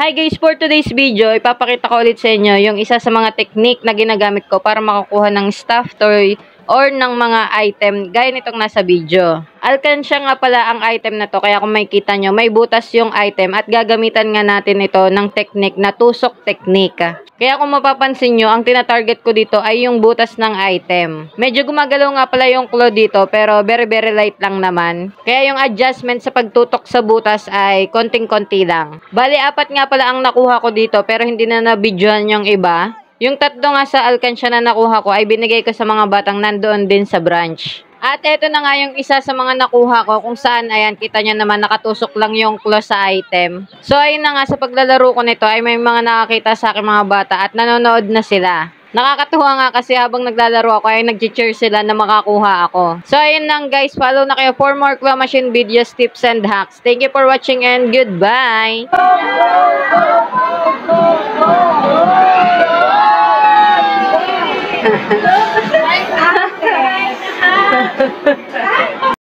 Hi guys, for today's video, ipapakita ko ulit sa inyo yung isa sa mga technique na ginagamit ko para makakuha ng stuffed toy or ng mga item gaya nitong nasa video. Alkansya nga pala ang item na to, kaya kung makikita nyo, may butas yung item at gagamitan nga natin ito ng technique na tusok technique. Kaya kung mapapansin nyo, ang tinatarget ko dito ay yung butas ng item. Medyo gumagalaw nga pala yung claw dito pero very light lang naman. Kaya yung adjustment sa pagtutok sa butas ay konting-konti lang. Bali, 4 nga pala ang nakuha ko dito pero hindi na na-videohan yung iba. Yung 3 nga sa alkansya na nakuha ko ay binigay ko sa mga batang nandoon din sa branch. At eto na nga yung isa sa mga nakuha ko kung saan, ayan, kita nyo naman nakatusok lang yung claw sa item. So ayun na nga, sa paglalaro ko nito ay may mga nakakita sa akin mga bata at nanonood na sila. Nakakatuwa nga kasi habang naglalaro ako ay nag-cheer sila na makakuha ako. So ayun lang guys, follow na kayo for more claw machine videos, tips and hacks. Thank you for watching and goodbye!